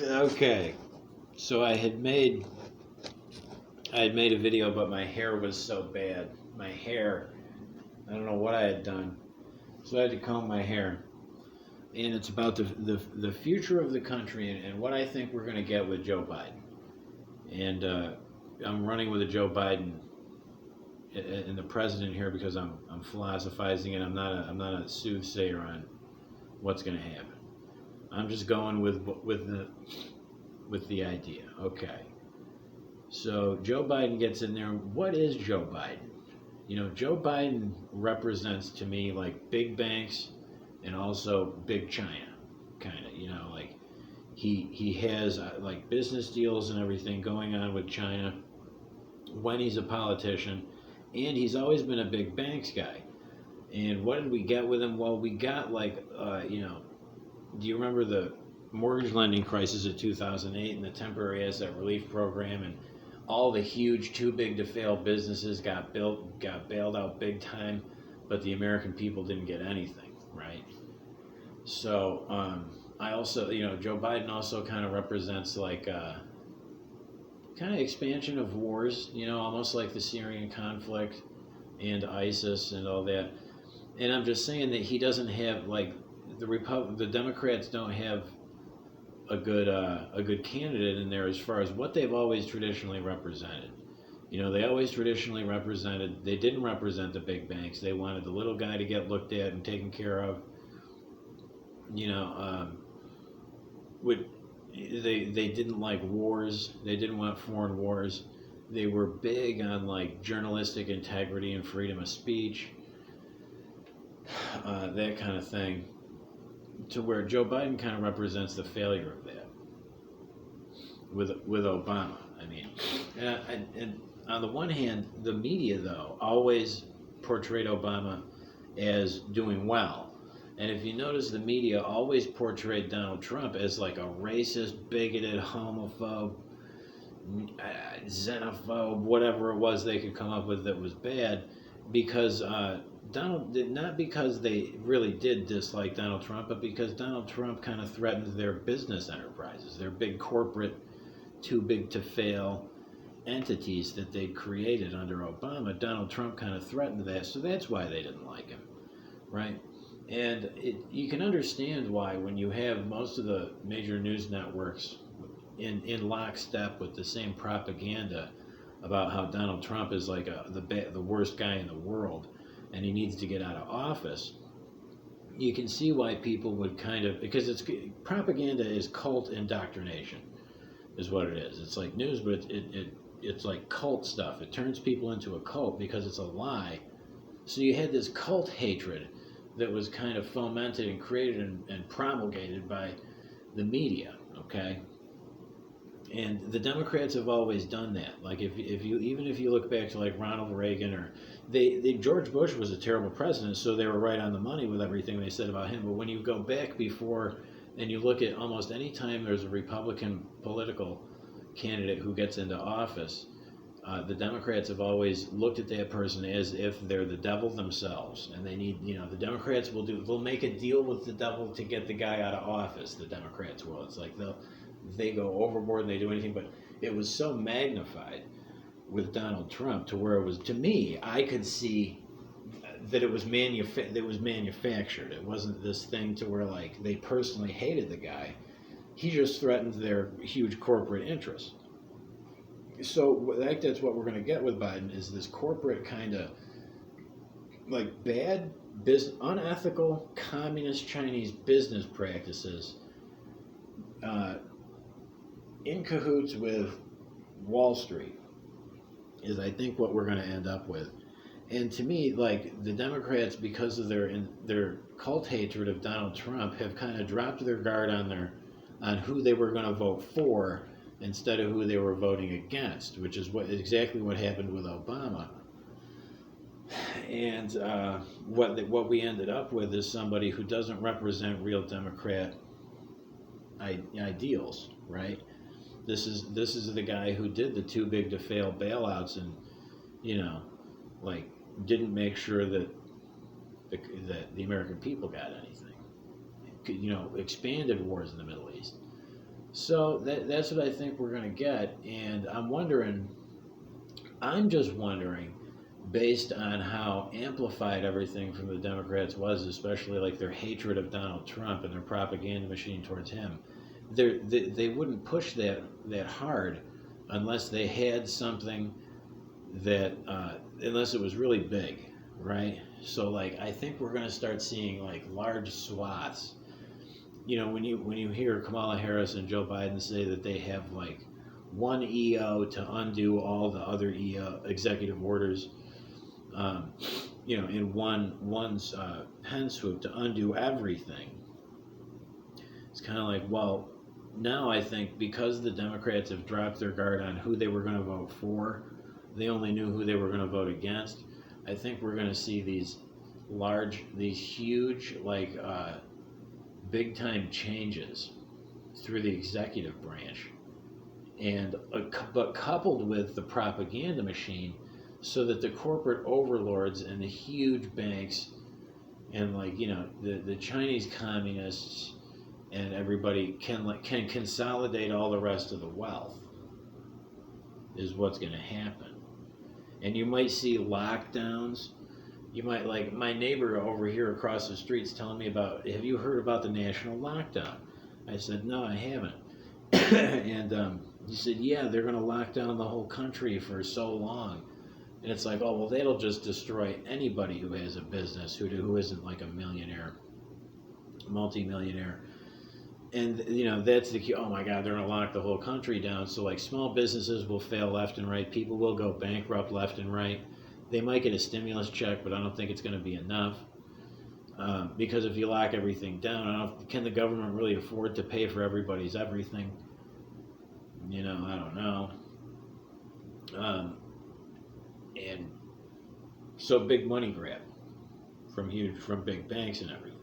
Okay, so I had made a video, but my hair was so bad. My hair, I don't know what I had done, so I had to comb my hair. And it's about the future of the country and what I think we're going to get with Joe Biden. And I'm running with a Joe Biden and the president here because I'm philosophizing and I'm not a soothsayer on what's going to happen. I'm just going with the idea. Okay. So Joe Biden gets in there. What is Joe Biden? Joe Biden represents to me like big banks and also big China, kind of. Like he has like business deals and everything going on with China when he's a politician, and he's always been a big banks guy. And what did we get with him? Well, we got like do you remember the mortgage lending crisis of 2008 and the temporary asset relief program and all the huge too big to fail businesses got bailed out big time, but the American people didn't get anything, right? So I also, Joe Biden also kind of represents like kind of expansion of wars, almost like the Syrian conflict and ISIS and all that. And I'm just saying that he doesn't have like the Democrats don't have a good candidate in there as far as what they've always traditionally represented. They always traditionally represented. They didn't represent the big banks. They wanted the little guy to get looked at and taken care of. You know, would they didn't like wars. They didn't want foreign wars. They were big on like journalistic integrity and freedom of speech, that kind of thing. To where Joe Biden kind of represents the failure of that with Obama. I mean, and on the one hand, the media though always portrayed Obama as doing well. And if you notice, the media always portrayed Donald Trump as like a racist, bigoted, homophobe, xenophobe, whatever it was they could come up with that was bad, because not because they really did dislike Donald Trump, but because Donald Trump kind of threatened their business enterprises, their big corporate, too big to fail entities that they'd created under Obama. Donald Trump kind of threatened that, so that's why they didn't like him, right? And you can understand why when you have most of the major news networks in lockstep with the same propaganda about how Donald Trump is like the worst guy in the world and he needs to get out of office. You can see why people would kind of, because propaganda is cult indoctrination, is what it is. It's like news, but it's like cult stuff. It turns people into a cult because it's a lie. So you had this cult hatred that was kind of fomented and created and promulgated by the media, okay? And the Democrats have always done that. Like if you look back to like Ronald Reagan or George Bush was a terrible president, so they were right on the money with everything they said about him. But when you go back before and you look at almost any time there's a Republican political candidate who gets into office, the Democrats have always looked at that person as if they're the devil themselves, and they need, the Democrats they'll make a deal with the devil to get the guy out of office. The Democrats will. It's like they go overboard and they do anything, but it was so magnified with Donald Trump to where it was, to me, I could see that it was manufactured. It wasn't this thing to where like they personally hated the guy. He just threatened their huge corporate interests. So I think that's what we're going to get with Biden is this corporate kind of like bad unethical communist Chinese business practices in cahoots with Wall Street is I think what we're going to end up with. And to me, like the Democrats, because of their cult hatred of Donald Trump, have kind of dropped their guard on who they were going to vote for instead of who they were voting against, which is exactly what happened with Obama. And what we ended up with is somebody who doesn't represent real Democrat ideals, right? This is the guy who did the too big to fail bailouts and like didn't make sure that the American people got anything. Expanded wars in the Middle East. So that's what I think we're going to get. And I'm just wondering, based on how amplified everything from the Democrats was, especially like their hatred of Donald Trump and their propaganda machine towards him, they wouldn't push that hard unless they had something that, unless it was really big, right? So like I think we're going to start seeing like large swaths. You know, when you hear Kamala Harris and Joe Biden say that they have like one EO to undo all the other EO executive orders, um, you know, in one's pen swoop to undo everything. It's kind of like, well, now I think because the Democrats have dropped their guard on who they were going to vote for, they only knew who they were going to vote against. I think we're going to see these huge, like big time changes through the executive branch, and but coupled with the propaganda machine, so that the corporate overlords and the huge banks and like the Chinese communists and everybody can consolidate all the rest of the wealth is what's going to happen. And you might see lockdowns. You might, like my neighbor over here across the street's telling me about, have you heard about the national lockdown? I said, no, I haven't. And he said, yeah, they're going to lock down the whole country for so long. And it's like, oh, well, that'll just destroy anybody who has a business who isn't like a millionaire, multi-millionaire. And, that's the key. Oh, my God, they're going to lock the whole country down. So, like, small businesses will fail left and right. People will go bankrupt left and right. They might get a stimulus check, but I don't think it's going to be enough. Because if you lock everything down, can the government really afford to pay for everybody's everything? I don't know. And so big money grab from big banks and everything.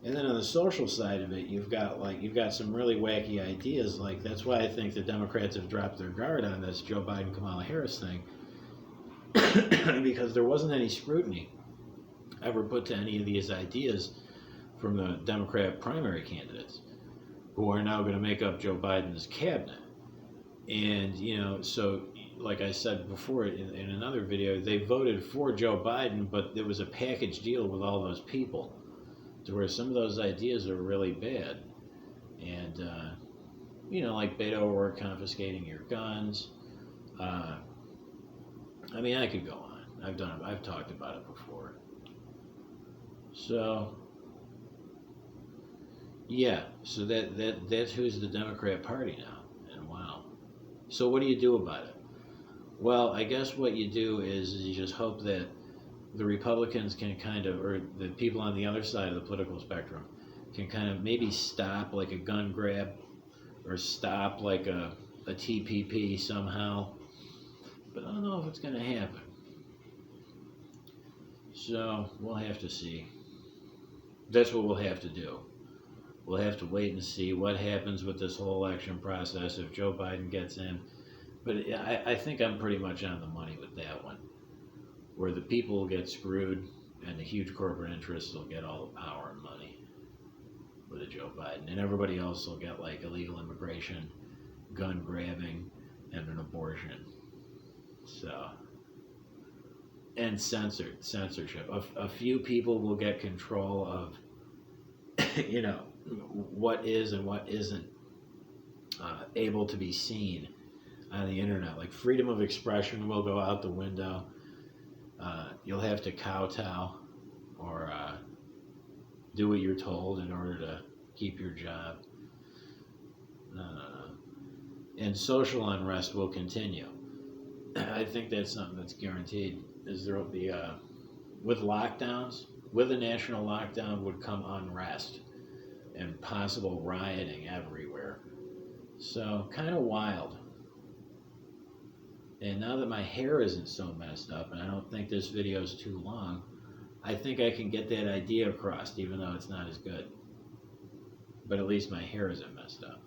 And then on the social side of it, you've got some really wacky ideas. Like that's why I think the Democrats have dropped their guard on this Joe Biden Kamala Harris thing, because there wasn't any scrutiny ever put to any of these ideas from the Democrat primary candidates, who are now going to make up Joe Biden's cabinet. And so like I said before in another video, they voted for Joe Biden, but it was a package deal with all those people, to where some of those ideas are really bad. And, like Beto O'Rourke confiscating your guns. I could go on. I've talked about it before. So, yeah, so that's who's the Democrat Party now. And wow. So what do you do about it? Well, I guess what you do is you just hope that the Republicans can or the people on the other side of the political spectrum can kind of maybe stop like a gun grab, or stop like a TPP somehow. But I don't know if it's going to happen. So we'll have to see. That's what we'll have to do. We'll have to wait and see what happens with this whole election process if Joe Biden gets in. But I think I'm pretty much on the money with that one, where the people will get screwed and the huge corporate interests will get all the power and money with a Joe Biden, and everybody else will get like illegal immigration, gun grabbing, and an abortion. So, and censorship. A few people will get control of, what is and what isn't able to be seen on the internet. Like freedom of expression will go out the window. You'll have to kowtow or do what you're told in order to keep your job. No. And social unrest will continue. I think that's something that's guaranteed. Is there will be with lockdowns, with a national lockdown would come unrest and possible rioting everywhere. So kind of wild. And now that my hair isn't so messed up, and I don't think this video is too long, I think I can get that idea across, even though it's not as good. But at least my hair isn't messed up.